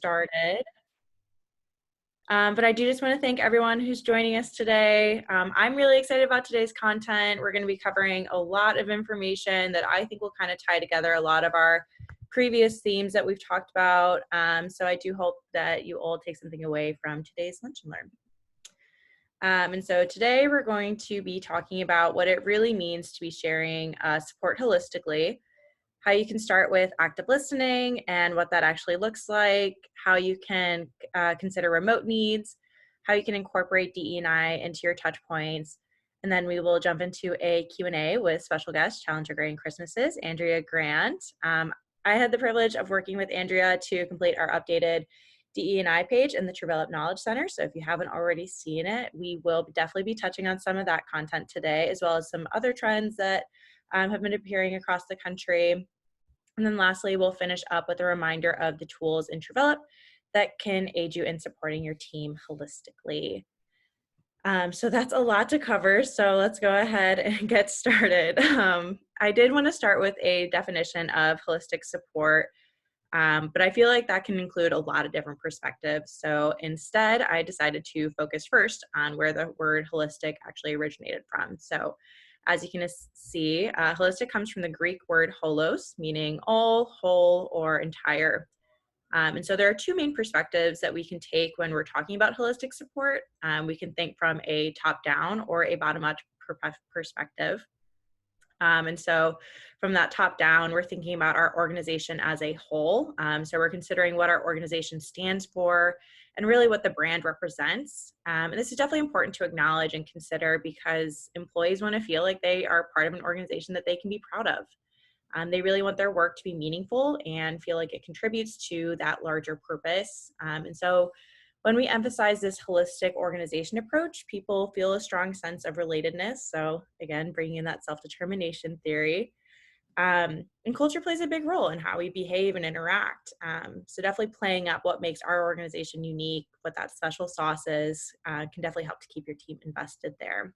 started. But I do just want to thank everyone who's joining us today. I'm really excited about today's content. We're going to be covering a lot of information that I think will kind of tie together a lot of our previous themes that we've talked about. So I do hope that you all take something away from today's Lunch and Learn. And so today we're going to be talking about what it really means to be sharing support holistically, how you can start with active listening and what that actually looks like, how you can consider remote needs, how you can incorporate DE&I into your touch points, and then we will jump into a Q&A with special guest, Challenger Gray and Christmases, Andrea Grant. I had the privilege of working with Andrea to complete our updated DE&I page in the Truvelop Knowledge Center. So if you haven't already seen it, we will definitely be touching on some of that content today, as well as some other trends that have been appearing across the country. And then lastly, we'll finish up with a reminder of the tools in Truvelop that can aid you in supporting your team holistically. So that's a lot to cover, so let's go ahead and get started. I did want to start with a definition of holistic support, but I feel like that can include a lot of different perspectives. So instead, I decided to focus first on where the word holistic actually originated from. So as you can see, holistic comes from the Greek word holos, meaning all, whole, or entire. And so there are two main perspectives that we can take when we're talking about holistic support. We can think from a top-down or a bottom-up perspective. And so from that top down, we're thinking about our organization as a whole. So we're considering what our organization stands for and really what the brand represents. And this is definitely important to acknowledge and consider because employees want to feel like they are part of an organization that they can be proud of. They really want their work to be meaningful and feel like it contributes to that larger purpose. And so when we emphasize this holistic organization approach, people feel a strong sense of relatedness. So again, bringing in that self-determination theory. And culture plays a big role in how we behave and interact. So definitely playing up what makes our organization unique, what that special sauce is, can definitely help to keep your team invested there.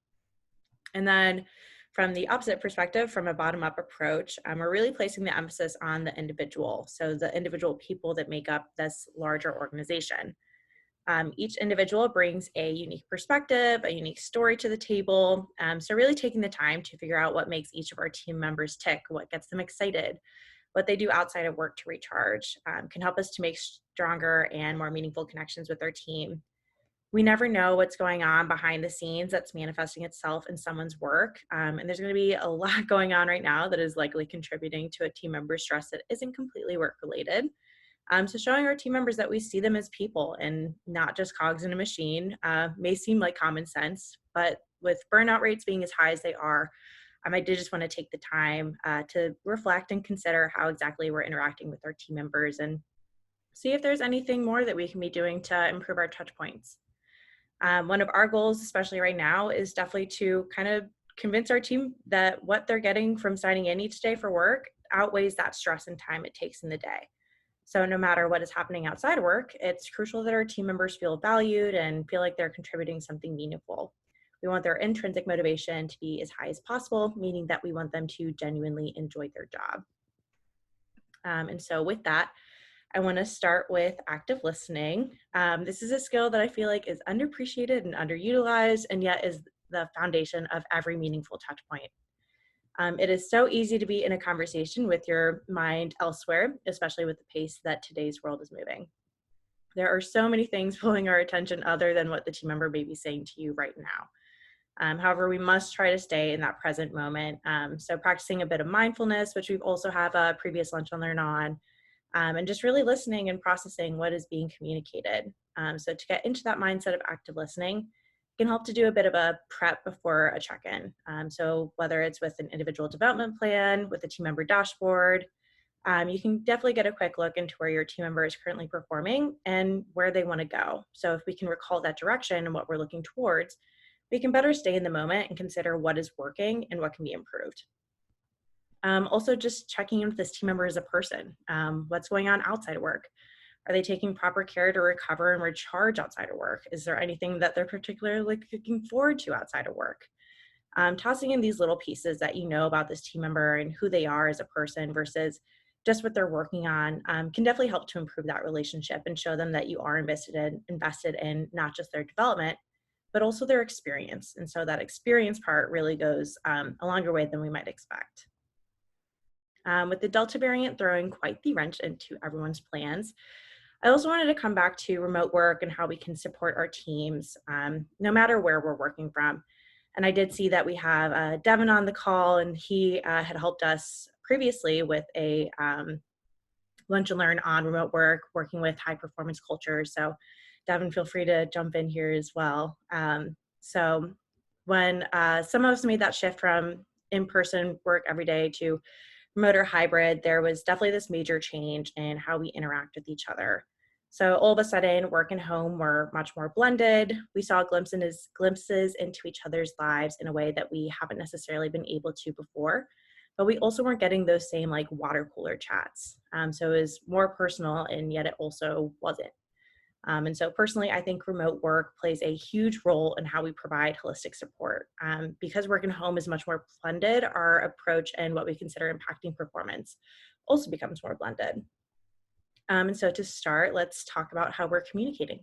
And then from the opposite perspective, from a bottom-up approach, we're really placing the emphasis on the individual. So the individual people that make up this larger organization. Each individual brings a unique perspective, a unique story to the table. So really taking the time to figure out what makes each of our team members tick, what gets them excited, what they do outside of work to recharge, can help us to make stronger and more meaningful connections with our team. We never know what's going on behind the scenes that's manifesting itself in someone's work. And there's going to be a lot going on right now that is likely contributing to a team member's stress that isn't completely work related. So showing our team members that we see them as people and not just cogs in a machine may seem like common sense, but with burnout rates being as high as they are, I did just want to take the time to reflect and consider how exactly we're interacting with our team members and see if there's anything more that we can be doing to improve our touch points. One of our goals, especially right now, is definitely to kind of convince our team that what they're getting from signing in each day for work outweighs that stress and time it takes in the day. So no matter what is happening outside of work, it's crucial that our team members feel valued and feel like they're contributing something meaningful. We want their intrinsic motivation to be as high as possible, meaning that we want them to genuinely enjoy their job. And so with that, I want to start with active listening. This is a skill that I feel like is underappreciated and underutilized, and yet is the foundation of every meaningful touch point. It is so easy to be in a conversation with your mind elsewhere, especially with the pace that today's world is moving. There are so many things pulling our attention other than what the team member may be saying to you right now. However, we must try to stay in that present moment. So practicing a bit of mindfulness, which we've also have a previous Lunch and Learn on, and just really listening and processing what is being communicated. So to get into that mindset of active listening, can help to do a bit of a prep before a check-in. So whether it's with an individual development plan, with a team member dashboard, you can definitely get a quick look into where your team member is currently performing and where they want to go. So if we can recall that direction and what we're looking towards, we can better stay in the moment and consider what is working and what can be improved. Also just checking in with this team member as a person. What's going on outside of work? Are they taking proper care to recover and recharge outside of work? Is there anything that they're particularly looking forward to outside of work? Tossing in these little pieces that you know about this team member and who they are as a person versus just what they're working on, can definitely help to improve that relationship and show them that you are invested in not just their development, but also their experience. And so that experience part really goes a longer way than we might expect. With the Delta variant throwing quite the wrench into everyone's plans, I also wanted to come back to remote work and how we can support our teams no matter where we're working from. And I did see that we have Devin on the call, and he had helped us previously with a lunch and learn on remote work, working with high performance culture. So Devin, feel free to jump in here as well. So when some of us made that shift from in-person work every day to remote or hybrid, there was definitely this major change in how we interact with each other. So all of a sudden, work and home were much more blended. We saw glimpses into each other's lives in a way that we haven't necessarily been able to before. But we also weren't getting those same like water cooler chats. So it was more personal, and yet it also wasn't. And so personally, I think remote work plays a huge role in how we provide holistic support. Because work and home is much more blended, our approach and what we consider impacting performance also becomes more blended. And so to start, let's talk about how we're communicating.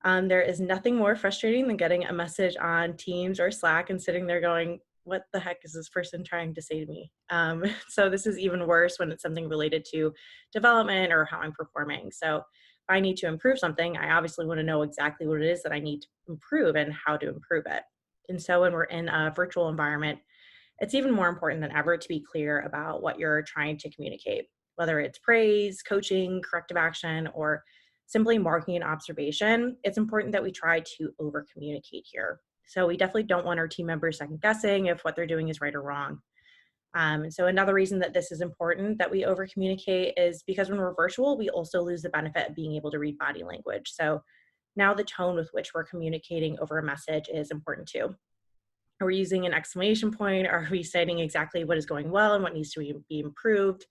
There is nothing more frustrating than getting a message on Teams or Slack and sitting there going, what the heck is this person trying to say to me? So this is even worse when it's something related to development or how I'm performing. So if I need to improve something, I obviously want to know exactly what it is that I need to improve and how to improve it. And so when we're in a virtual environment, it's even more important than ever to be clear about what you're trying to communicate, whether it's praise, coaching, corrective action, or simply marking an observation. It's important that we try to over communicate here. So we definitely don't want our team members second guessing if what they're doing is right or wrong. And so another reason that this is important that we over communicate is because when we're virtual, we also lose the benefit of being able to read body language. So now the tone with which we're communicating over a message is important too. Are we using an exclamation point? Are we stating exactly what is going well and what needs to be improved?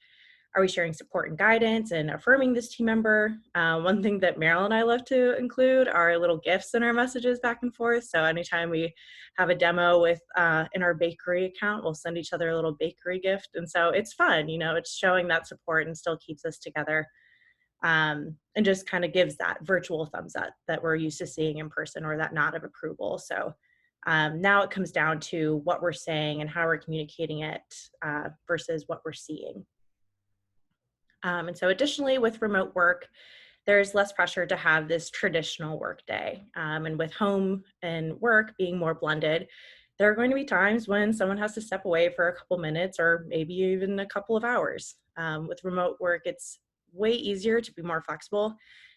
Are we sharing support and guidance and affirming this team member? One thing that Meryl and I love to include are little gifts in our messages back and forth. So anytime we have a demo with in our bakery account, we'll send each other a little bakery gift. And so it's fun, it's showing that support and still keeps us together. And just kind of gives that virtual thumbs up that we're used to seeing in person, or that nod of approval. So now it comes down to what we're saying and how we're communicating it versus what we're seeing. And so additionally, with remote work, there's less pressure to have this traditional work day. And with home and work being more blended, there are going to be times when someone has to step away for a couple minutes or maybe even a couple of hours. With remote work, it's way easier to be more flexible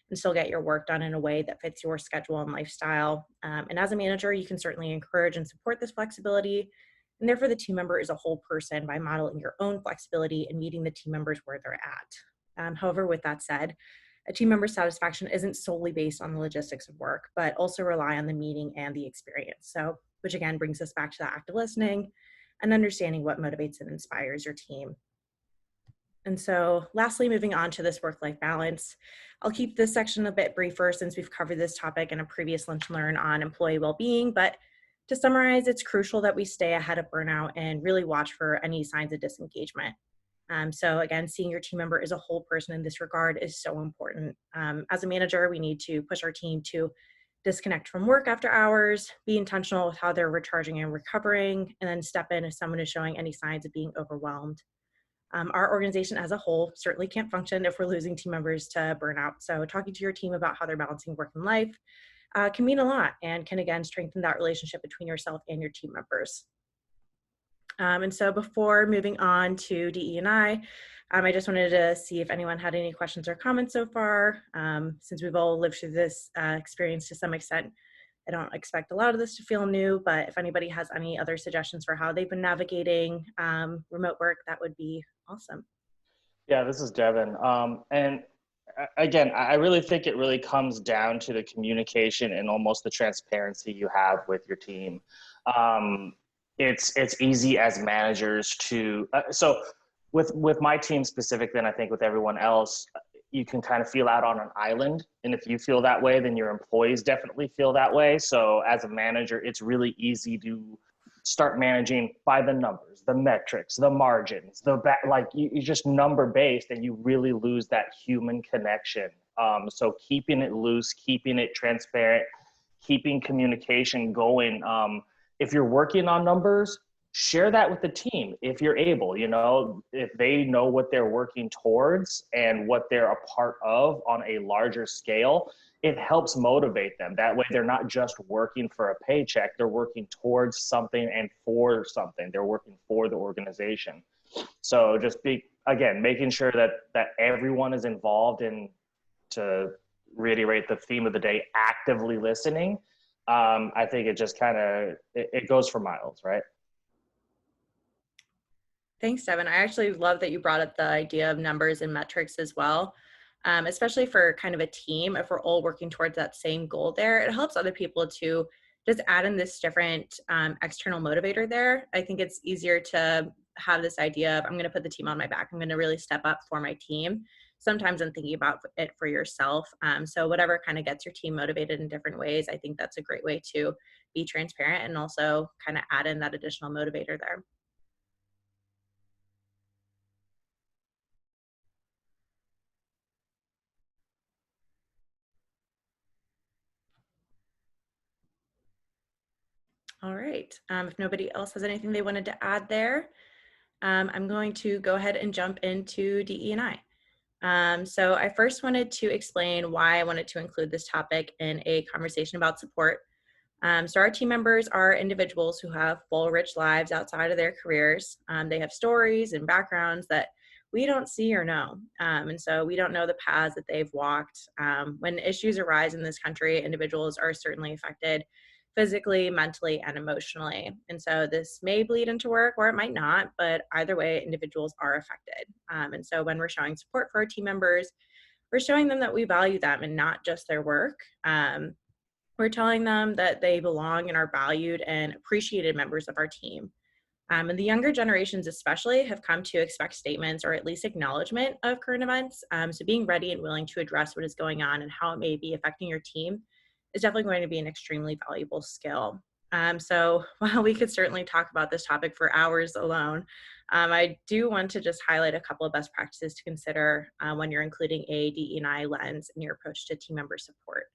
and still get your work done in a way that fits your schedule and lifestyle. And as a manager, you can certainly encourage and support this flexibility. And therefore, the team member is a whole person by modeling your own flexibility and meeting the team members where they're at. However, with that said, a team member's satisfaction isn't solely based on the logistics of work, but also rely on the meeting and the experience. So, which again brings us back to that active listening and understanding what motivates and inspires your team. And so lastly, moving on to this work-life balance, I'll keep this section a bit briefer since we've covered this topic in a previous Lunch and Learn on employee well-being, but to summarize, it's crucial that we stay ahead of burnout and really watch for any signs of disengagement. So again, seeing your team member as a whole person in this regard is so important. As a manager, we need to push our team to disconnect from work after hours, be intentional with how they're recharging and recovering, and then step in if someone is showing any signs of being overwhelmed. Our organization as a whole certainly can't function if we're losing team members to burnout. So talking to your team about how they're balancing work and life can mean a lot and can again strengthen that relationship between yourself and your team members. And so before moving on to DE&I, I just wanted to see if anyone had any questions or comments so far. Since we've all lived through this experience to some extent, I don't expect a lot of this to feel new, but if anybody has any other suggestions for how they've been navigating remote work, that would be awesome. Yeah, this is Devin. And again, I really think it really comes down to the communication and almost the transparency you have with your team. It's easy as managers to so with my team specifically, and I think with everyone else, you can kind of feel out on an island. And if you feel that way, then your employees definitely feel that way. So as a manager, it's really easy to start managing by the numbers, the metrics, the margins, like you just number based, and you really lose that human connection. So keeping it loose, keeping it transparent, keeping communication going. If you're working on numbers, share that with the team if you're able, if they know what they're working towards and what they're a part of on a larger scale, it helps motivate them. That way they're not just working for a paycheck, they're working towards something and for something. They're working for the organization. So just making sure that everyone is involved in, to reiterate the theme of the day, actively listening. I think it just it goes for miles, right? Thanks, Devin. I actually love that you brought up the idea of numbers and metrics as well, especially for kind of a team. If we're all working towards that same goal there, it helps other people to just add in this different external motivator there. I think it's easier to have this idea of, I'm going to put the team on my back. I'm going to really step up for my team. Sometimes I'm thinking about it for yourself. So whatever kind of gets your team motivated in different ways, I think that's a great way to be transparent and also kind of add in that additional motivator there. All right. If nobody else has anything they wanted to add there, I'm going to go ahead and jump into DE&I. So I first wanted to explain why I wanted to include this topic in a conversation about support. So our team members are individuals who have full, rich lives outside of their careers. They have stories and backgrounds that we don't see or know. And so we don't know the paths that they've walked. When issues arise in this country, individuals are certainly affected physically, mentally, and emotionally. And so this may bleed into work or it might not, but either way, individuals are affected. And so when we're showing support for our team members, we're showing them that we value them and not just their work. We're telling them that they belong and are valued and appreciated members of our team. And the younger generations especially have come to expect statements or at least acknowledgement of current events. So being ready and willing to address what is going on and how it may be affecting your team is definitely going to be an extremely valuable skill. So while we could certainly talk about this topic for hours alone, I do want to just highlight a couple of best practices to consider when you're including a DE&I lens in your approach to team member support.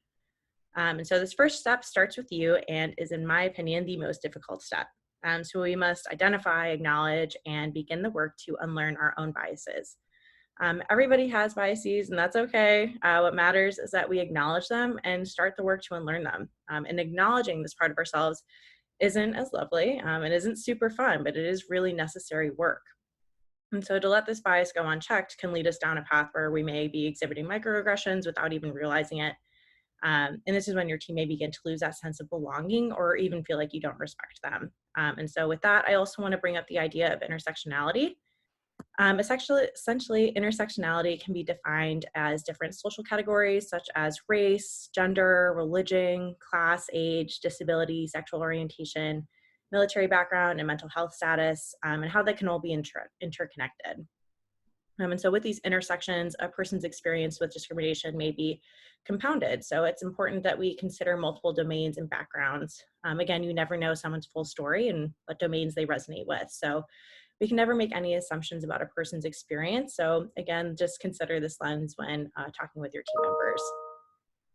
And so this first step starts with you and is, in my opinion, the most difficult step. So we must identify, acknowledge, and begin the work to unlearn our own biases. Everybody has biases, and that's okay. What matters is that we acknowledge them and start the work to unlearn them. And acknowledging this part of ourselves isn't as lovely. It isn't super fun, but it is really necessary work. And so to let this bias go unchecked can lead us down a path where we may be exhibiting microaggressions without even realizing it. And this is when your team may begin to lose that sense of belonging or even feel like you don't respect them. And so with that, I also want to bring up the idea of intersectionality. Essentially, intersectionality can be defined as different social categories such as race, gender, religion, class, age, disability, sexual orientation, military background, and mental health status, and how they can all be interconnected. And so with these intersections, a person's experience with discrimination may be compounded. So it's important that we consider multiple domains and backgrounds. Again, you never know someone's full story and what domains they resonate with. So we can never make any assumptions about a person's experience. So again, just consider this lens when talking with your team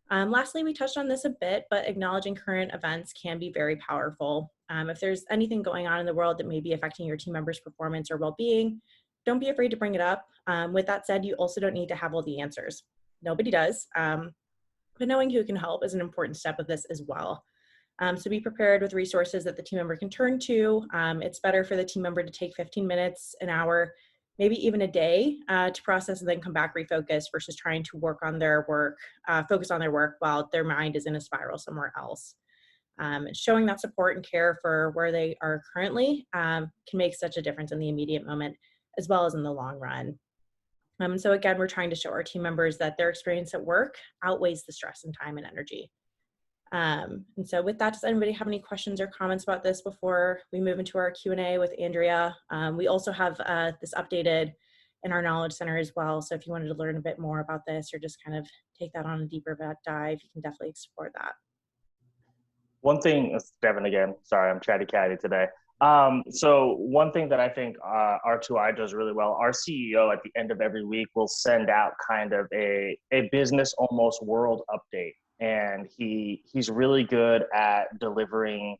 members. Lastly, we touched on this a bit, but acknowledging current events can be very powerful. If there's anything going on in the world that may be affecting your team members' performance or well-being, don't be afraid to bring it up. With that said, you also don't need to have all the answers. Nobody does, but knowing who can help is an important step of this as well. So be prepared with resources that the team member can turn to. It's better for the team member to take 15 minutes, an hour, maybe even a day to process and then come back refocus versus trying to work on their work, focus on their work while their mind is in a spiral somewhere else. Showing that support and care for where they are currently can make such a difference in the immediate moment as well as in the long run. So again, we're trying to show our team members that their experience at work outweighs the stress and time and energy. And so with that, does anybody have any questions or comments about this before we move into our Q&A with Andrea? We also have this updated in our Knowledge Center as well. So if you wanted to learn a bit more about this or just kind of take that on a deeper dive, you can definitely explore that. One thing, Devin again, sorry, I'm chatty catty today. So one thing that I think R2I does really well, our CEO at the end of every week will send out kind of a business almost world update. And he's really good at delivering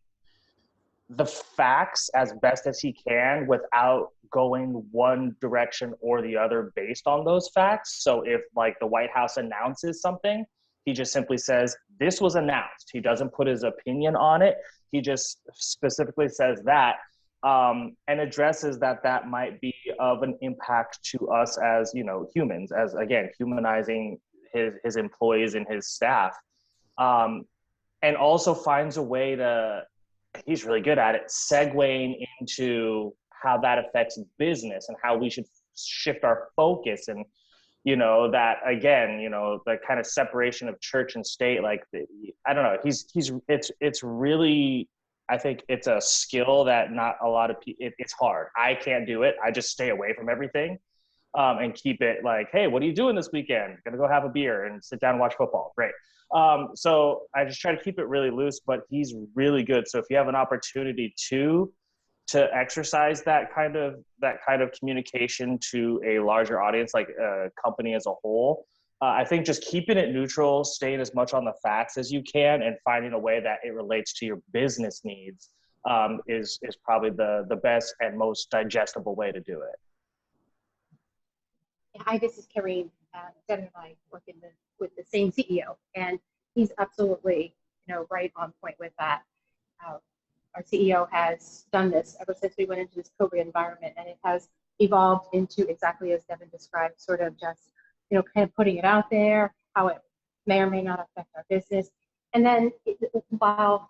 the facts as best as he can without going one direction or the other based on those facts. So if like the White House announces something, he just simply says, this was announced. He doesn't put his opinion on it. He just specifically says that and addresses that might be of an impact to us as, you know, humans, as again, humanizing his employees and his staff. Um, and also finds a way to, he's really good at it, segueing into how that affects business and how we should shift our focus. And you know that again, you know, the kind of separation of church and state, like I don't know, he's it's really, I think it's a skill that not a lot of people, it's hard. I can't do it. I just stay away from everything, and keep it like, hey, what are you doing this weekend? Gonna go have a beer and sit down and watch football. Great. So I just try to keep it really loose, but he's really good. So if you have an opportunity to exercise that kind of communication to a larger audience, like a company as a whole, I think just keeping it neutral, staying as much on the facts as you can, and finding a way that it relates to your business needs is probably the best and most digestible way to do it. Hi, this is Karine. Devin and I work with the same CEO, and he's absolutely, right on point with that. Our CEO has done this ever since we went into this COVID environment, and it has evolved into exactly as Devin described, sort of just, kind of putting it out there, how it may or may not affect our business. And then while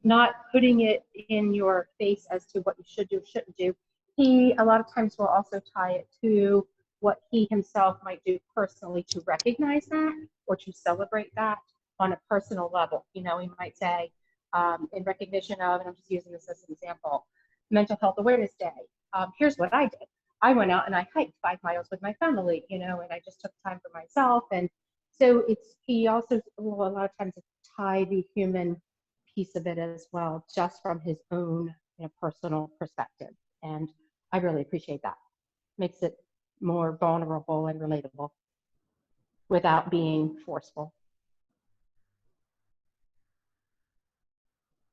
not putting it in your face as to what you should do, shouldn't do, he a lot of times will also tie it to what he himself might do personally to recognize that or to celebrate that on a personal level. He might say, in recognition of, and I'm just using this as an example, Mental Health Awareness Day. Here's what I did. I went out and I hiked 5 miles with my family, and I just took time for myself. And so he also will a lot of times tie the human piece of it as well, just from his own personal perspective. And I really appreciate that. Makes it more vulnerable and relatable without being forceful.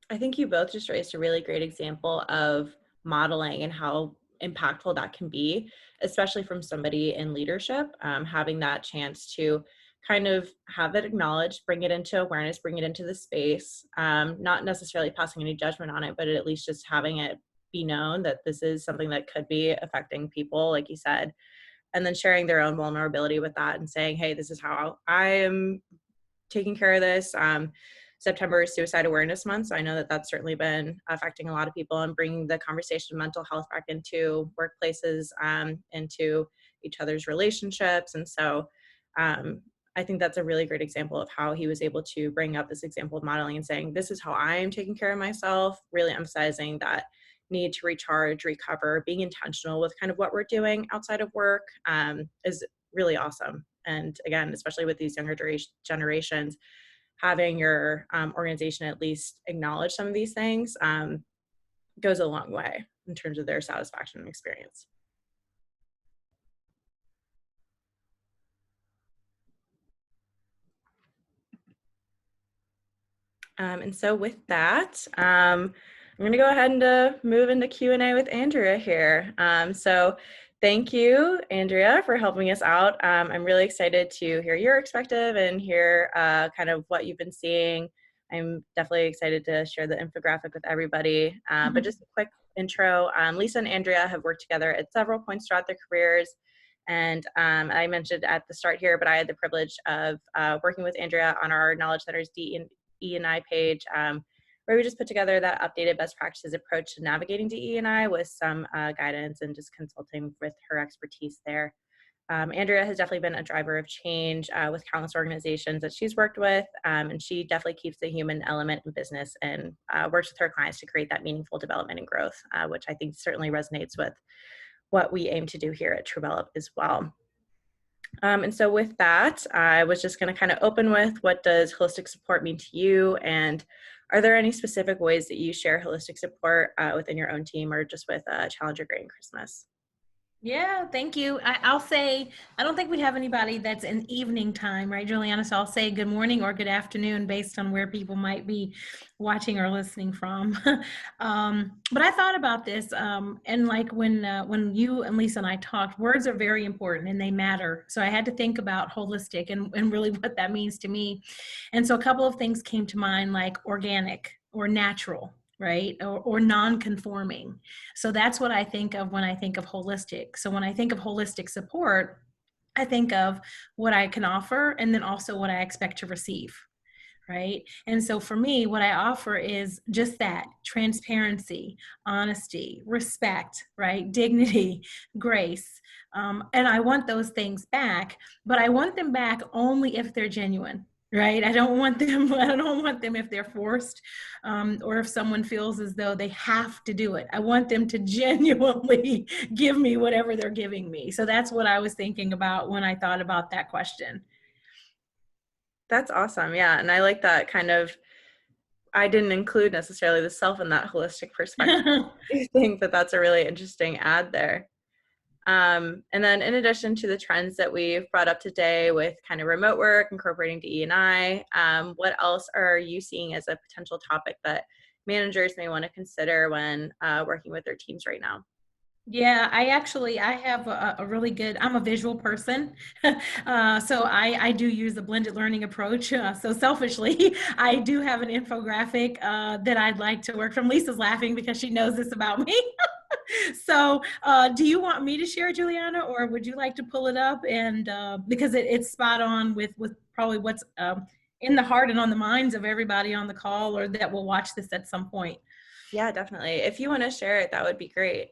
I think you both just raised a really great example of modeling and how impactful that can be, especially from somebody in leadership, having that chance to kind of have it acknowledged, bring it into awareness, bring it into the space, not necessarily passing any judgment on it, but at least just having it be known that this is something that could be affecting people, like you said, and then sharing their own vulnerability with that and saying, hey, this is how I am taking care of this. September is Suicide Awareness Month, so I know that that's certainly been affecting a lot of people and bringing the conversation of mental health back into workplaces, into each other's relationships. And so I think that's a really great example of how he was able to bring up this example of modeling and saying, this is how I am taking care of myself, really emphasizing that need to recharge, recover, being intentional with kind of what we're doing outside of work is really awesome. And again, especially with these younger generations, having your organization at least acknowledge some of these things goes a long way in terms of their satisfaction and experience. And so with that, I'm going to go ahead and move into Q&A with Andrea here. So thank you, Andrea, for helping us out. I'm really excited to hear your perspective and hear kind of what you've been seeing. I'm definitely excited to share the infographic with everybody. But just a quick intro, Lisa and Andrea have worked together at several points throughout their careers. And I mentioned at the start here, but I had the privilege of working with Andrea on our Knowledge Center's DE&I page, where we just put together that updated best practices approach to navigating DE&I with some guidance and just consulting with her expertise there. Andrea has definitely been a driver of change with countless organizations that she's worked with, and she definitely keeps the human element in business and works with her clients to create that meaningful development and growth, which I think certainly resonates with what we aim to do here at Truvelop as well. And so with that, I was just going to kind of open with, what does holistic support mean to you? And Are there any specific ways that you share holistic support within your own team or just with Challenger Grant Christmas? Yeah, thank you. I'll say, I don't think we have anybody that's in evening time, right, Juliana? So I'll say good morning or good afternoon based on where people might be watching or listening from. But I thought about this, and like when you and Lisa and I talked, words are very important and they matter. So I had to think about holistic and really what that means to me. And so a couple of things came to mind, like organic or natural, right? Or non-conforming. So that's what I think of when I think of holistic. So when I think of holistic support, I think of what I can offer and then also what I expect to receive. Right. And so for me, what I offer is just that transparency, honesty, respect, right? Dignity, grace. And I want those things back, but I want them back only if they're genuine. Right. I don't want them if they're forced, or if someone feels as though they have to do it. I want them to genuinely give me whatever they're giving me. So that's what I was thinking about when I thought about that question. That's awesome. Yeah. And I like that kind of, I didn't include necessarily the self in that holistic perspective. I think that that's a really interesting add there. And then in addition to the trends that we've brought up today with kind of remote work, incorporating DE&I, what else are you seeing as a potential topic that managers may want to consider when working with their teams right now? Yeah, I have a really good, I'm a visual person. So I do use the blended learning approach. So selfishly, I do have an infographic that I'd like to work from. Lisa's laughing because she knows this about me. So do you want me to share, Juliana, or would you like to pull it up? And because it's spot on with probably what's in the heart and on the minds of everybody on the call or that will watch this at some point. Yeah, definitely. If you want to share it, that would be great.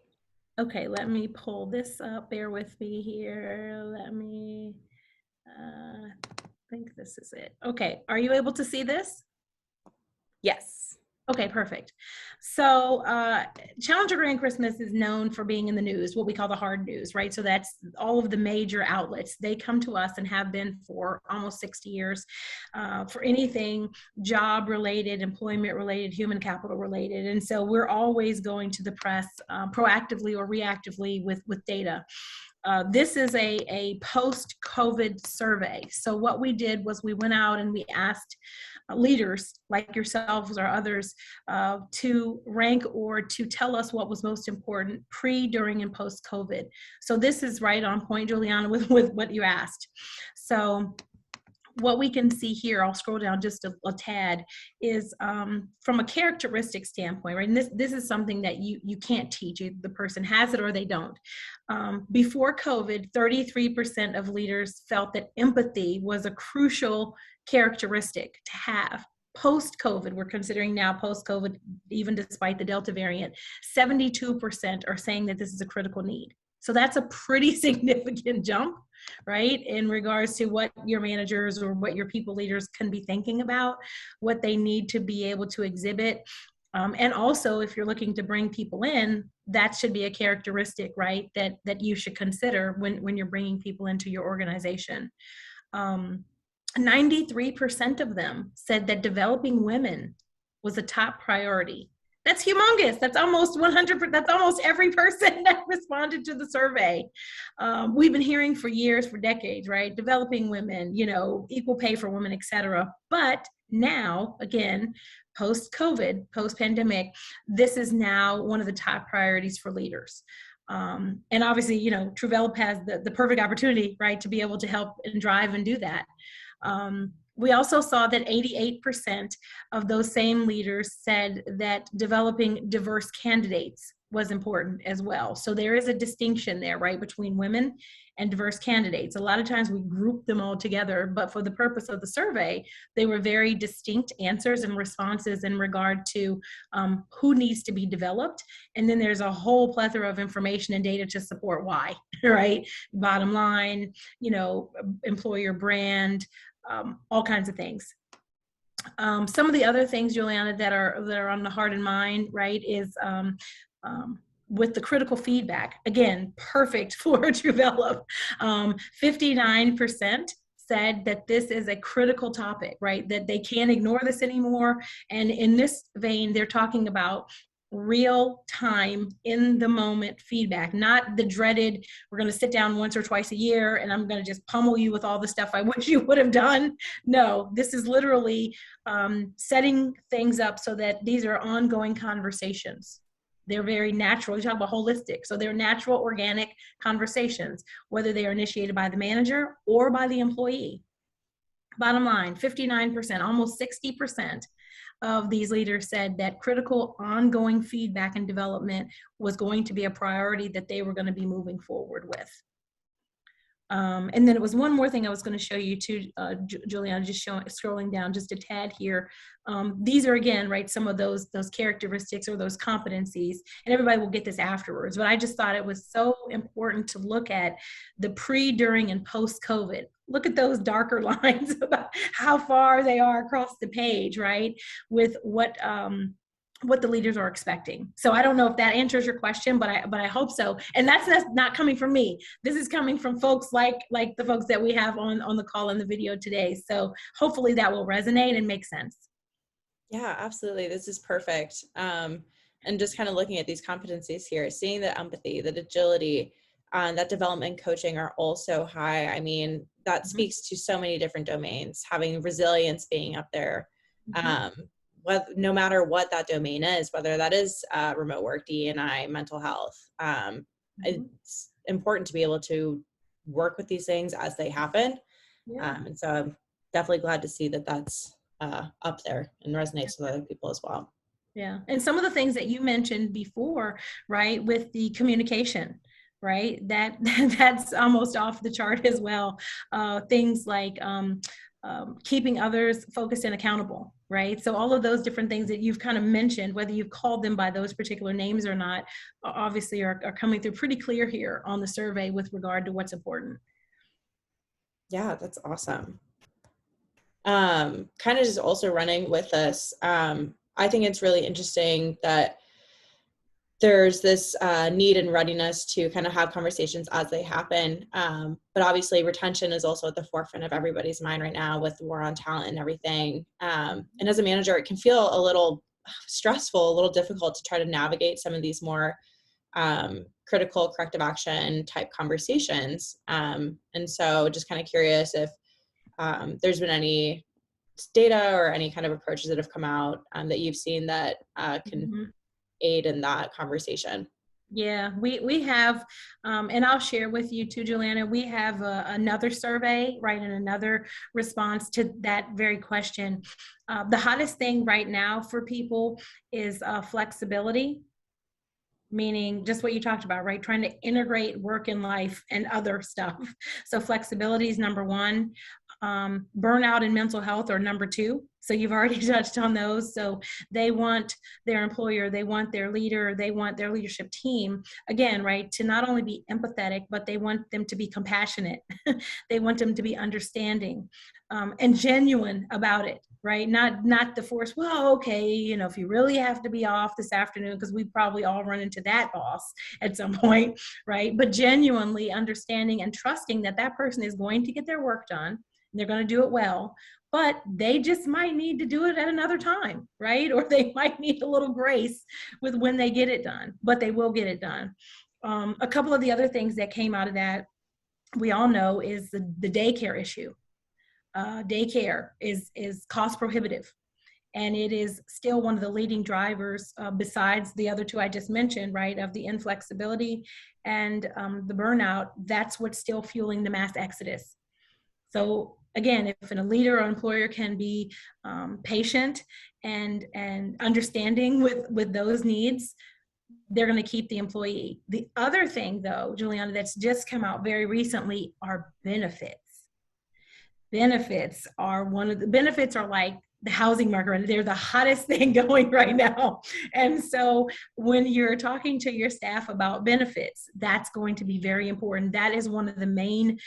Okay, let me pull this up. Bear with me here. Let me, I think this is it. Okay, are you able to see this? Yes. Okay, perfect. So Challenger Grant Christmas is known for being in the news, what we call the hard news, right? So that's all of the major outlets. They come to us and have been for almost 60 years for anything job related, employment related, human capital related. And so we're always going to the press proactively or reactively with data. This is a post-COVID survey. So what we did was we went out and we asked leaders like yourselves or others to rank or to tell us what was most important pre, during, and post-COVID. So this is right on point, Juliana, with what you asked. So what we can see here, I'll scroll down just a tad, is from a characteristic standpoint, right? And this is something that you can't teach. The person has it or they don't. Before COVID, 33% of leaders felt that empathy was a crucial characteristic to have. Post-COVID, we're considering now post-COVID, even despite the Delta variant, 72% are saying that this is a critical need. So that's a pretty significant jump, right? In regards to what your managers or what your people leaders can be thinking about, what they need to be able to exhibit. And also, if you're looking to bring people in, that should be a characteristic, right, that you should consider when you're bringing people into your organization. 93% of them said that developing women was a top priority. That's humongous. That's almost 100%. That's almost every person that responded to the survey. We've been hearing for years, for decades, right? Developing women, equal pay for women, et cetera. But now, again, post-COVID, post-pandemic, this is now one of the top priorities for leaders. And obviously, Truvelop has the perfect opportunity, right, to be able to help and drive and do that. We also saw that 88% of those same leaders said that developing diverse candidates was important as well. So there is a distinction there, right, between women and diverse candidates. A lot of times we group them all together, but for the purpose of the survey, they were very distinct answers and responses in regard to who needs to be developed. And then there's a whole plethora of information and data to support why, right? Bottom line, employer brand, all kinds of things. Some of the other things, Juliana, that are on the heart and mind, right, is with the critical feedback. Again, perfect for Truvelop. 59% said that this is a critical topic, right? That they can't ignore this anymore. And in this vein, they're talking about real time, in the moment feedback, not the dreaded, we're going to sit down once or twice a year and I'm going to just pummel you with all the stuff I wish you would have done. No, this is literally setting things up so that these are ongoing conversations. They're very natural. You talk about holistic. So they're natural, organic conversations, whether they are initiated by the manager or by the employee. Bottom line, 59%, almost 60% of these leaders said that critical ongoing feedback and development was going to be a priority that they were going to be moving forward with. And then it was one more thing I was going to show you too, Juliana, just scrolling down just a tad here. These are, again, right, some of those characteristics or those competencies, and everybody will get this afterwards, but I just thought it was so important to look at the pre, during, and post-COVID. Look at those darker lines about how far they are across the page, right, with what the leaders are expecting. So I don't know if that answers your question, but I hope so. And that's not coming from me. This is coming from folks like the folks that we have on the call and the video today. So hopefully that will resonate and make sense. Yeah, absolutely. This is perfect. And just kind of looking at these competencies here, seeing that empathy, that agility, that development coaching are also high. I mean, that speaks to so many different domains, having resilience being up there. No matter what that domain is, whether that is remote work, D&I, mental health, it's important to be able to work with these things as they happen. And so I'm definitely glad to see that that's up there and resonates with other people as well. Yeah. And some of the things that you mentioned before, right, with the communication, right, that's almost off the chart as well. Things like keeping others focused and accountable, right? So all of those different things that you've kind of mentioned, whether you've called them by those particular names or not, obviously are coming through pretty clear here on the survey with regard to what's important. Yeah, that's awesome. Kind of just also running with this, I think it's really interesting that there's this need and readiness to kind of have conversations as they happen. But obviously retention is also at the forefront of everybody's mind right now with the war on talent and everything. And as a manager, it can feel a little stressful, a little difficult to try to navigate some of these more critical corrective action type conversations. And so just kind of curious if there's been any data or any kind of approaches that have come out that you've seen that can aid in that conversation. Yeah, we have, and I'll share with you too, Juliana, we have another survey, right, and another response to that very question. The hottest thing right now for people is flexibility, meaning just what you talked about, right? Trying to integrate work and life and other stuff. So flexibility is number one. Burnout and mental health are number two. So you've already touched on those. So they want their employer, they want their leader, they want their leadership team, again, right, to not only be empathetic, but they want them to be compassionate. They want them to be understanding and genuine about it, right? Not the force, well, okay, you know, if you really have to be off this afternoon, because we probably all run into that boss at some point, right? But genuinely understanding and trusting that that person is going to get their work done. They're going to do it well, but they just might need to do it at another time, right? Or they might need a little grace with when they get it done, but they will get it done. A couple of the other things that came out of that, we all know, is the daycare issue. Daycare is cost prohibitive, and it is still one of the leading drivers besides the other two I just mentioned, right, of the inflexibility and the burnout. That's what's still fueling the mass exodus. So again, if a leader or employer can be patient and understanding with those needs, they're going to keep the employee. The other thing, though, Juliana, that's just come out very recently are benefits. Benefits are like the housing market, and they're the hottest thing going right now. And so when you're talking to your staff about benefits, that's going to be very important. That is one of the main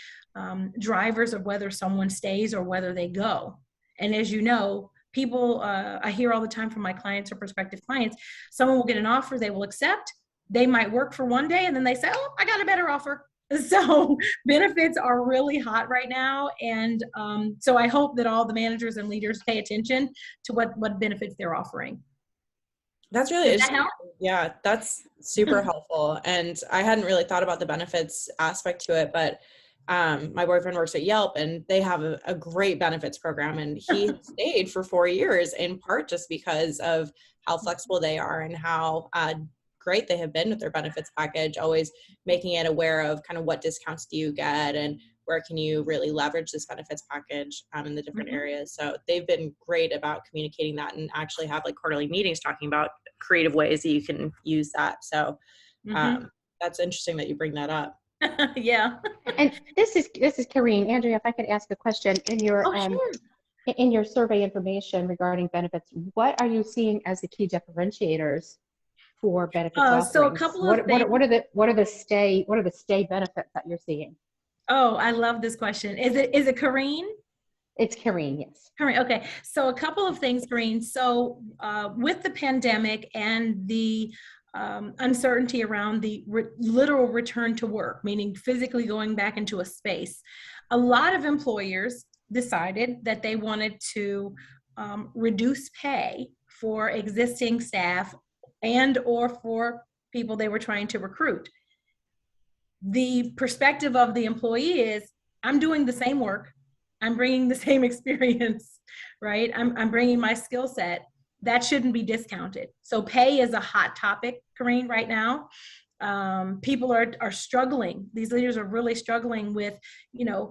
drivers of whether someone stays or whether they go. And as you know, people, I hear all the time from my clients or prospective clients, someone will get an offer, they will accept, they might work for one day, and then they say, oh, I got a better offer. So benefits are really hot right now. And so I hope that all the managers and leaders pay attention to what benefits they're offering. That's really Does that interesting. help? Yeah, that's super helpful. And I hadn't really thought about the benefits aspect to it, but my boyfriend works at Yelp and they have a great benefits program. And he stayed for 4 years in part just because of how flexible they are and how great they have been with their benefits package, always making it aware of kind of what discounts do you get and where can you really leverage this benefits package in the different areas. So they've been great about communicating that and actually have like quarterly meetings talking about creative ways that you can use that. So that's interesting that you bring that up. Yeah. And this is Karine. Andrea, if I could ask a question Sure. in your survey information regarding benefits, what are you seeing as the key differentiators for benefits So a offerings? couple of things. What are the stay benefits that you're seeing? Oh, I love this question. Is it Karine? It's Karine, yes. Karine, okay. So a couple of things, Karine. So with the pandemic and the uncertainty around the literal return to work, meaning physically going back into a space, a lot of employers decided that they wanted to reduce pay for existing staff and or for people they were trying to recruit. The perspective of the employee is, I'm doing the same work, I'm bringing the same experience, right? I'm bringing my skill set. That shouldn't be discounted. So pay is a hot topic, Karine, right now. People are struggling. These leaders are really struggling with,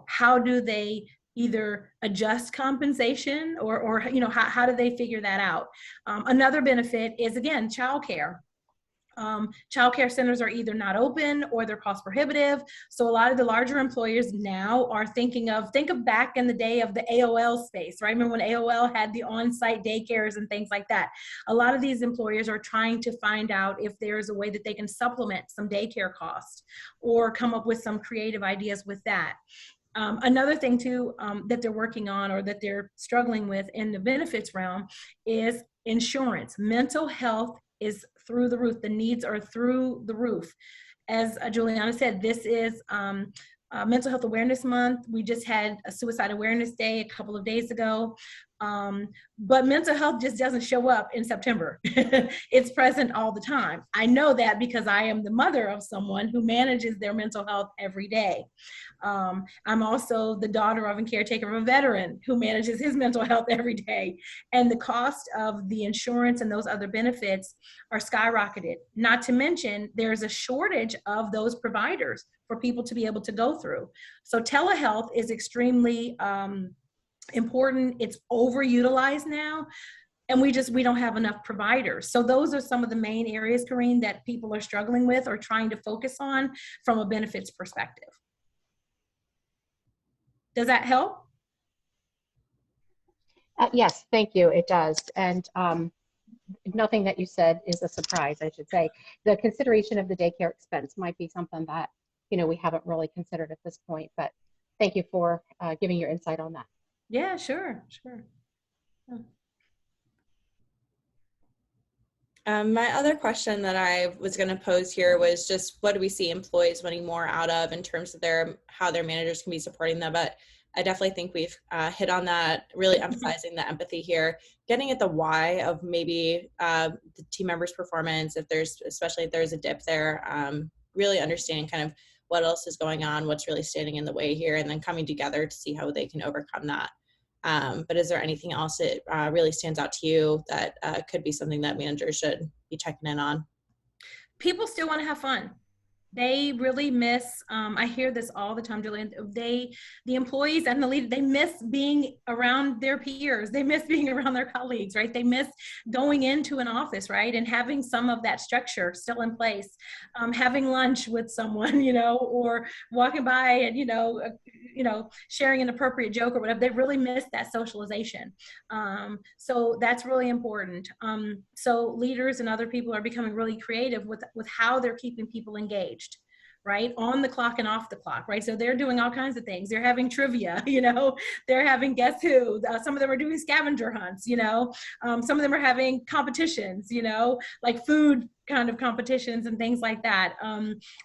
how do they either adjust compensation or how do they figure that out? Another benefit is, again, childcare. Childcare centers are either not open or they're cost prohibitive. So a lot of the larger employers now are think of back in the day of the AOL space, right? Remember when AOL had the on-site daycares and things like that? A lot of these employers are trying to find out if there's a way that they can supplement some daycare costs or come up with some creative ideas with that. Another thing too that they're working on or that they're struggling with in the benefits realm is insurance. Mental health is through the roof. The needs are through the roof. As Juliana said, this is Mental Health Awareness Month. We just had a Suicide Awareness Day a couple of days ago. But mental health just doesn't show up in September. It's present all the time. I know that because I am the mother of someone who manages their mental health every day. I'm also the daughter of and caretaker of a veteran who manages his mental health every day. And the cost of the insurance and those other benefits are skyrocketed. Not to mention, there's a shortage of those providers for people to be able to go through. So telehealth is extremely important. It's overutilized now. And we don't have enough providers. So those are some of the main areas, Karine, that people are struggling with or trying to focus on from a benefits perspective. Does that help? Yes, thank you. It does. And nothing that you said is a surprise, I should say. The consideration of the daycare expense might be something that, we haven't really considered at this point, but thank you for giving your insight on that. Yeah, sure. My other question that I was going to pose here was just what do we see employees wanting more out of in terms of how their managers can be supporting them? But I definitely think we've hit on that, really emphasizing the empathy here, getting at the why of maybe the team members' performance, especially if there's a dip there, really understanding kind of what else is going on, what's really standing in the way here, and then coming together to see how they can overcome that. But is there anything else that really stands out to you that could be something that managers should be checking in on? People still want to have fun. They really miss, I hear this all the time, Julian, the employees and the leader, they miss being around their peers. They miss being around their colleagues, right? They miss going into an office, right? And having some of that structure still in place, having lunch with someone, or walking by and, sharing an appropriate joke or whatever. They really miss that socialization. So that's really important. So leaders and other people are becoming really creative with how they're keeping people engaged. right? On the clock and off the clock, right? So they're doing all kinds of things. They're having trivia, they're having guess who. Some of them are doing scavenger hunts, some of them are having competitions, like food kind of competitions and things like that.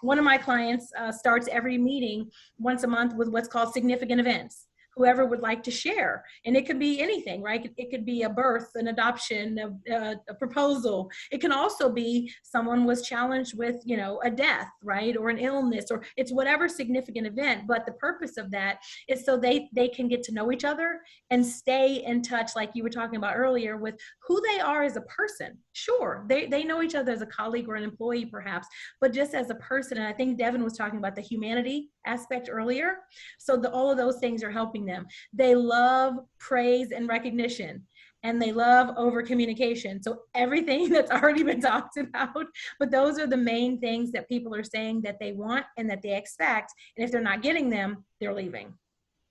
One of my clients starts every meeting once a month with what's called significant events. Whoever would like to share. And it could be anything, right? It could be a birth, an adoption, a proposal. It can also be someone was challenged with, a death, right? Or an illness, or it's whatever significant event. But the purpose of that is so they can get to know each other and stay in touch, like you were talking about earlier, with who they are as a person. Sure, they know each other as a colleague or an employee, perhaps, but just as a person. And I think Devin was talking about the humanity aspect earlier. So all of those things are helping them. They love praise and recognition, and they love over communication. So everything that's already been talked about, but those are the main things that people are saying that they want and that they expect. And if they're not getting them, they're leaving.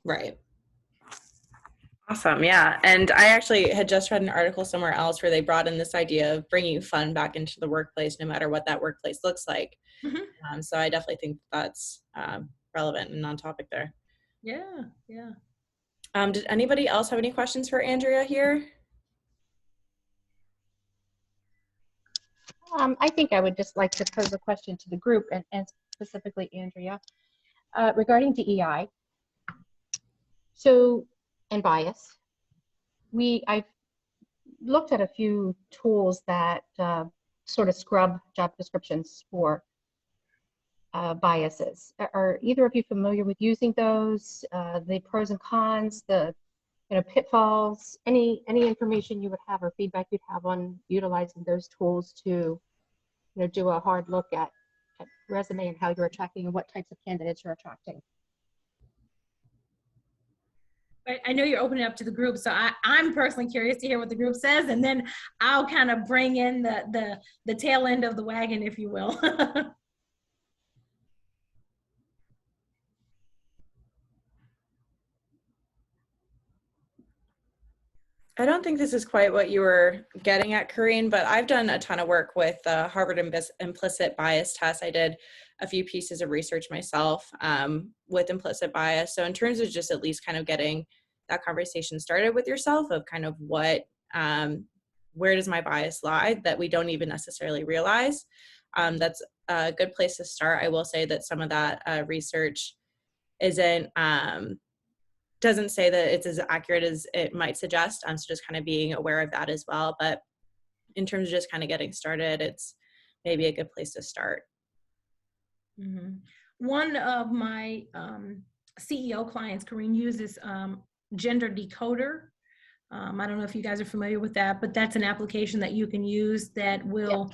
Right. Awesome. Yeah. And I actually had just read an article somewhere else where they brought in this idea of bringing fun back into the workplace, no matter what that workplace looks like. Mm-hmm. So I definitely think that's relevant and on topic there. Yeah. Yeah. Did anybody else have any questions for Andrea here? I think I would just like to pose a question to the group and specifically Andrea regarding DEI. So, and bias. I've looked at a few tools that sort of scrub job descriptions for biases. Are either of you familiar with using those? The pros and cons, the pitfalls, any information you would have or feedback you'd have on utilizing those tools to do a hard look at resume and how you're attracting and what types of candidates you're attracting. I know you're opening up to the group, so I'm personally curious to hear what the group says, and then I'll kind of bring in the tail end of the wagon, if you will. I don't think this is quite what you were getting at, Karine, but I've done a ton of work with the Harvard implicit bias test. I did a few pieces of research myself with implicit bias. So in terms of just at least kind of getting that conversation started with yourself of kind of where does my bias lie that we don't even necessarily realize, that's a good place to start. I will say that some of that research doesn't say that it's as accurate as it might suggest. So just kind of being aware of that as well. But in terms of just kind of getting started, it's maybe a good place to start. Mm-hmm. One of my CEO clients, Karine, uses Gender Decoder. I don't know if you guys are familiar with that, but that's an application that you can use that will,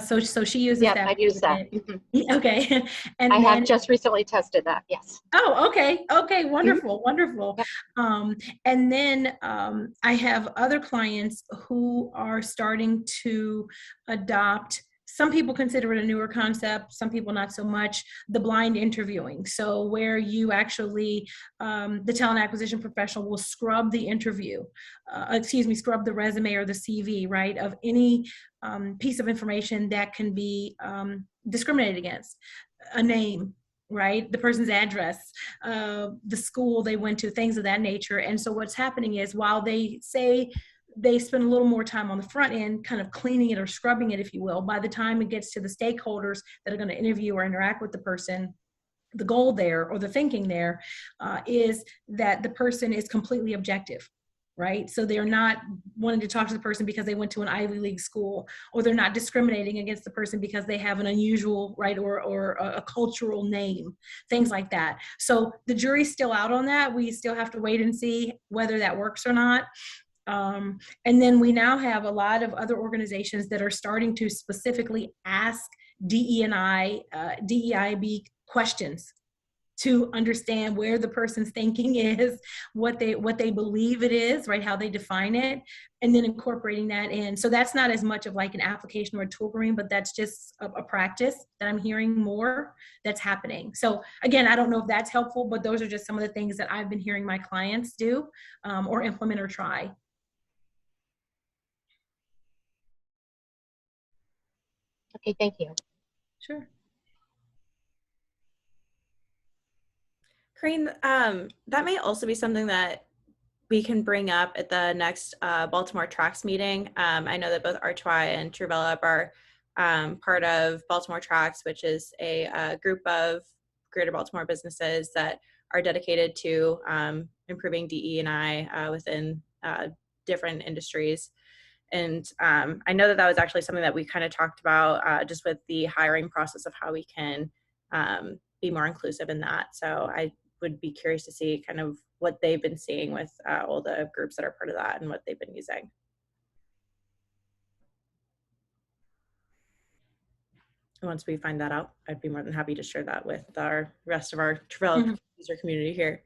so she uses that. Yeah, I've used that. Mm-hmm. Okay. And I have just recently tested that, yes. Oh, okay. Wonderful. Mm-hmm. Wonderful. Yep. And then I have other clients who are starting to adopt, some people consider it a newer concept, some people not so much, the blind interviewing. So where you actually, the talent acquisition professional will scrub the interview, scrub the resume or the CV, right, of any piece of information that can be discriminated against. A name, right? The person's address, the school they went to, things of that nature. And so what's happening is while they say they spend a little more time on the front end, kind of cleaning it or scrubbing it, if you will, by the time it gets to the stakeholders that are going to interview or interact with the person, the goal there or the thinking there is that the person is completely objective. Right? So they're not wanting to talk to the person because they went to an Ivy League school, or they're not discriminating against the person because they have an unusual, right, or a cultural name, things like that. So the jury's still out on that. We still have to wait and see whether that works or not. And then we now have a lot of other organizations that are starting to specifically ask DEIB questions to understand where the person's thinking is, what they believe it is, right, how they define it, and then incorporating that in. So that's not as much of like an application or a tool, Green, but that's just a practice that I'm hearing more that's happening. So again, I don't know if that's helpful, but those are just some of the things that I've been hearing my clients do or implement or try. Okay, thank you. Sure. Corinne, that may also be something that we can bring up at the next Baltimore Tracks meeting. I know that both Archwy and Truvelop are part of Baltimore Tracks, which is a group of Greater Baltimore businesses that are dedicated to improving DE&I within different industries. And I know that that was actually something that we kind of talked about just with the hiring process of how we can be more inclusive in that. So I would be curious to see kind of what they've been seeing with all the groups that are part of that and what they've been using. And once we find that out, I'd be more than happy to share that with our rest of our Truvelop user community here.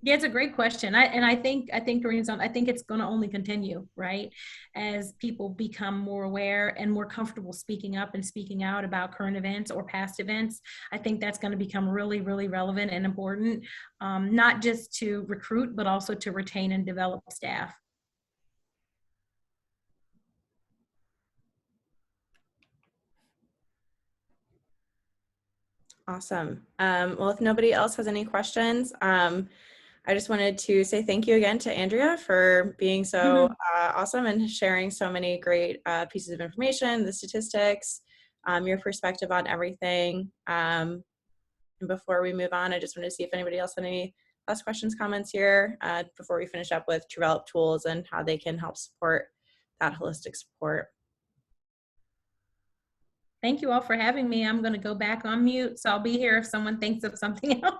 Yeah, it's a great question. I think Doreen's on. I think it's going to only continue, right? As people become more aware and more comfortable speaking up and speaking out about current events or past events, I think that's going to become really, really relevant and important, not just to recruit, but also to retain and develop staff. Awesome. Well, if nobody else has any questions, I just wanted to say thank you again to Andrea for being so awesome and sharing so many great pieces of information, the statistics, your perspective on everything. And before we move on, I just wanted to see if anybody else had any last questions, comments here before we finish up with Truvelop tools and how they can help support that holistic support. Thank you all for having me. I'm going to go back on mute, so I'll be here if someone thinks of something else.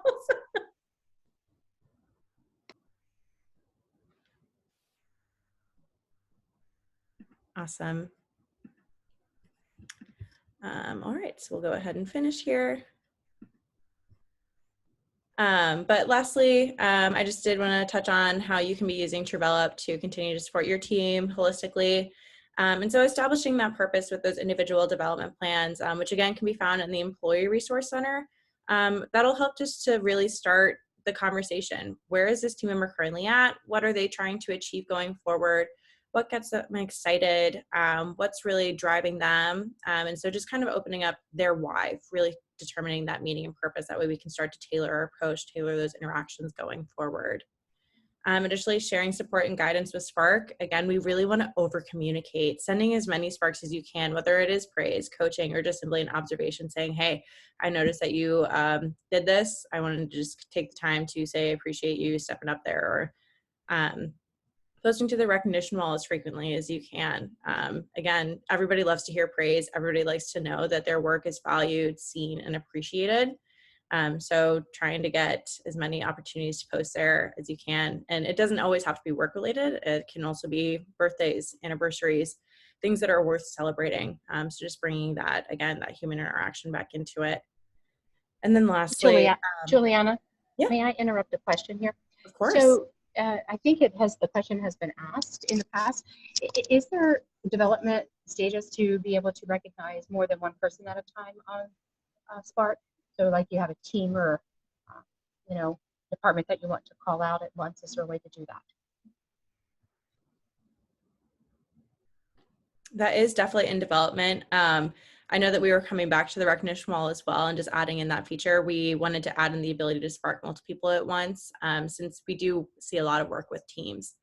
Awesome. All right, so we'll go ahead and finish here. But lastly, I just did want to touch on how you can be using Truvelop to continue to support your team holistically. And so establishing that purpose with those individual development plans, which again can be found in the Employee Resource Center, that'll help just to really start the conversation. Where is this team member currently at? What are they trying to achieve going forward? What gets them excited? What's really driving them? And so just kind of opening up their why, really determining that meaning and purpose. That way we can start to tailor our approach, tailor those interactions going forward. Additionally, sharing support and guidance with Spark. Again, we really want to over communicate, sending as many Sparks as you can, whether it is praise, coaching, or just simply an observation saying, hey, I noticed that you did this. I wanted to just take the time to say, I appreciate you stepping up there, or posting to the recognition wall as frequently as you can. Again, everybody loves to hear praise. Everybody likes to know that their work is valued, seen, and appreciated. So trying to get as many opportunities to post there as you can. And it doesn't always have to be work related. It can also be birthdays, anniversaries, things that are worth celebrating. So just bringing that, again, that human interaction back into it. And then lastly, Juliana, yeah. May I interrupt a question here? Of course. So I think the question has been asked in the past. Is there development stages to be able to recognize more than one person at a time on Spark? So like you have a team or, department that you want to call out at once. Is there a way to do that? That is definitely in development. I know that we were coming back to the recognition wall as well and just adding in that feature. We wanted to add in the ability to spark multiple people at once, since we do see a lot of work with teams.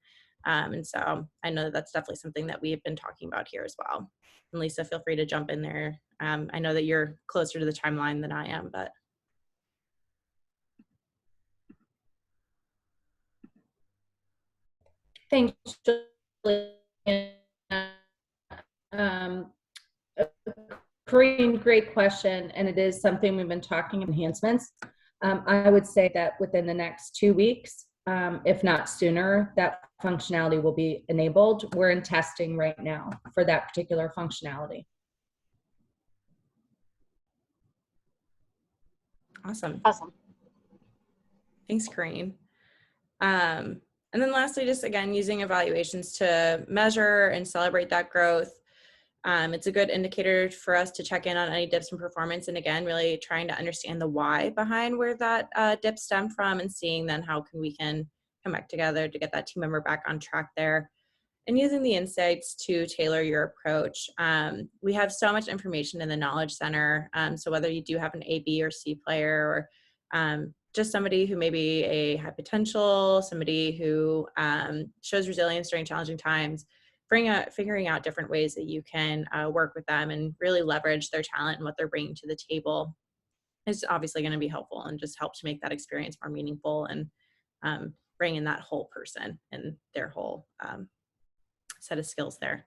And so I know that that's definitely something that we have been talking about here as well. And Lisa, feel free to jump in there. I know that you're closer to the timeline than I am, but. Thanks, Juliana. Corinne, great question, and it is something we've been talking enhancements. I would say that within the next 2 weeks, if not sooner, that functionality will be enabled. We're in testing right now for that particular functionality. Awesome. Awesome. Thanks, Corinne. And then lastly, just again, using evaluations to measure and celebrate that growth. It's a good indicator for us to check in on any dips in performance. And again, really trying to understand the why behind where that dip stemmed from and seeing then how we can come back together to get that team member back on track there. And using the insights to tailor your approach. We have so much information in the Knowledge Center. So whether you do have an A, B, or C player, or just somebody who may be a high potential, somebody who shows resilience during challenging times, figuring out different ways that you can work with them and really leverage their talent and what they're bringing to the table is obviously going to be helpful and just help to make that experience more meaningful and bring in that whole person and their whole set of skills there.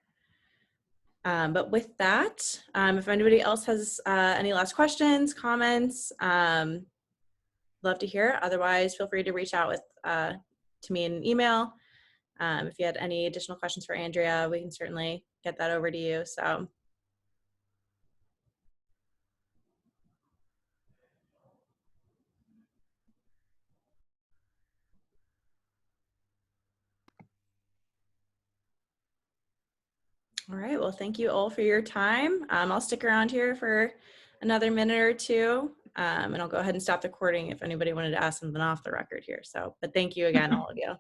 But with that, if anybody else has any last questions, comments, love to hear. Otherwise, feel free to reach out to me in an email. If you had any additional questions for Andrea, we can certainly get that over to you. So. All right, well, thank you all for your time. I'll stick around here for another minute or two, and I'll go ahead and stop the recording if anybody wanted to ask something off the record here. So, but thank you again, all of you.